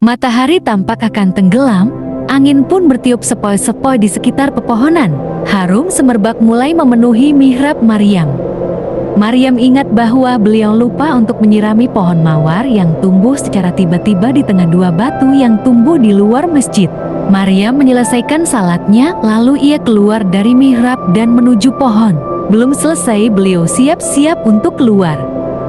Matahari tampak akan tenggelam, angin pun bertiup sepoi-sepoi di sekitar pepohonan. Harum semerbak mulai memenuhi mihrab Maryam. Maryam ingat bahwa beliau lupa untuk menyirami pohon mawar yang tumbuh secara tiba-tiba di tengah dua batu yang tumbuh di luar masjid. Maryam menyelesaikan salatnya, lalu ia keluar dari mihrab dan menuju pohon. Belum selesai, beliau siap-siap untuk keluar.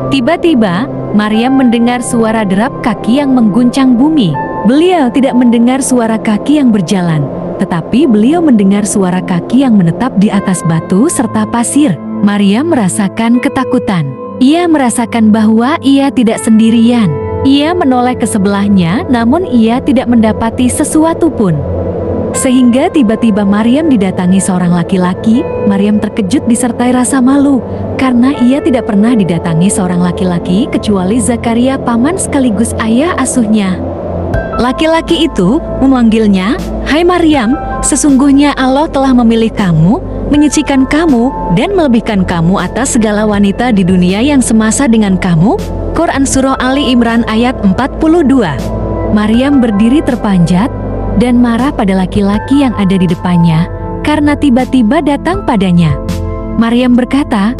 Tiba-tiba, Maryam mendengar suara derap kaki yang mengguncang bumi. Beliau tidak mendengar suara kaki yang berjalan, tetapi beliau mendengar suara kaki yang menetap di atas batu serta pasir. Maryam merasakan ketakutan. Ia merasakan bahwa ia tidak sendirian. Ia menoleh ke sebelahnya, namun ia tidak mendapati sesuatu pun. Sehingga tiba-tiba Maryam didatangi seorang laki-laki. Maryam terkejut disertai rasa malu, karena ia tidak pernah didatangi seorang laki-laki kecuali Zakaria, paman sekaligus ayah asuhnya. Laki-laki itu memanggilnya, "Hai Maryam, sesungguhnya Allah telah memilih kamu, menyucikan kamu, dan melebihkan kamu atas segala wanita di dunia yang semasa dengan kamu." Quran Surah Ali Imran ayat 42. Maryam berdiri terpanjat dan marah pada laki-laki yang ada di depannya, karena tiba-tiba datang padanya. Maryam berkata,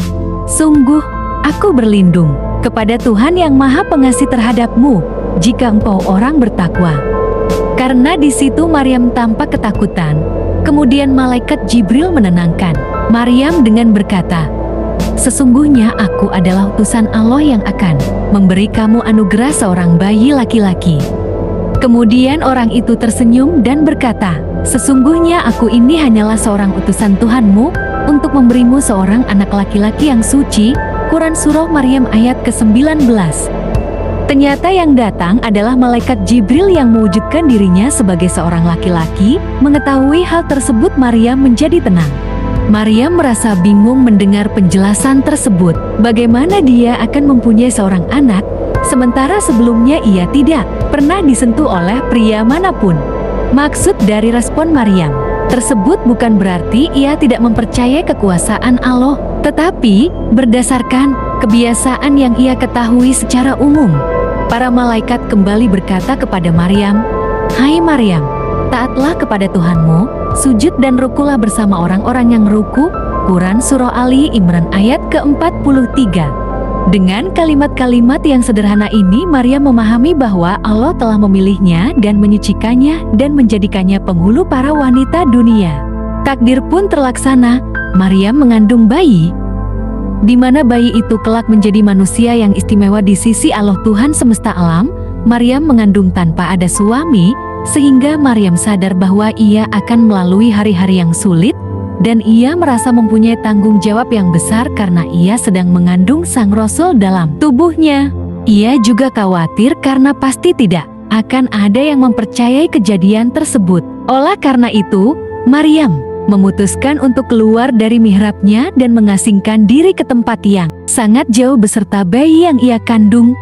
"Sungguh, aku berlindung kepada Tuhan yang Maha Pengasih terhadapmu, jika engkau orang bertakwa." Karena di situ Maryam tampak ketakutan. Kemudian malaikat Jibril menenangkan Maryam dengan berkata, "Sesungguhnya aku adalah utusan Allah yang akan memberi kamu anugerah seorang bayi laki-laki." Kemudian orang itu tersenyum dan berkata, "Sesungguhnya aku ini hanyalah seorang utusan Tuhanmu untuk memberimu seorang anak laki-laki yang suci." Quran Surah Maryam ayat ke-19. Ternyata yang datang adalah malaikat Jibril yang mewujudkan dirinya sebagai seorang laki-laki. Mengetahui hal tersebut, Maryam menjadi tenang. Maryam merasa bingung mendengar penjelasan tersebut. Bagaimana dia akan mempunyai seorang anak, sementara sebelumnya ia tidak pernah disentuh oleh pria manapun. Maksud dari respon Maryam tersebut bukan berarti ia tidak mempercayai kekuasaan Allah, tetapi berdasarkan kebiasaan yang ia ketahui secara umum. Para malaikat kembali berkata kepada Maryam, "Hai Maryam, taatlah kepada Tuhanmu, sujud dan rukulah bersama orang-orang yang ruku." Quran Surah Ali Imran ayat ke-43. Dengan kalimat-kalimat yang sederhana ini, Maryam memahami bahwa Allah telah memilihnya dan menyucikannya dan menjadikannya penghulu para wanita dunia. Takdir pun terlaksana. Maryam mengandung bayi, di mana bayi itu kelak menjadi manusia yang istimewa di sisi Allah Tuhan semesta alam. Maryam mengandung tanpa ada suami, sehingga Maryam sadar bahwa ia akan melalui hari-hari yang sulit, dan ia merasa mempunyai tanggung jawab yang besar karena ia sedang mengandung sang Rasul dalam tubuhnya. Ia juga khawatir karena pasti tidak akan ada yang mempercayai kejadian tersebut. Oleh karena itu, Maryam memutuskan untuk keluar dari mihrabnya dan mengasingkan diri ke tempat yang sangat jauh beserta bayi yang ia kandung.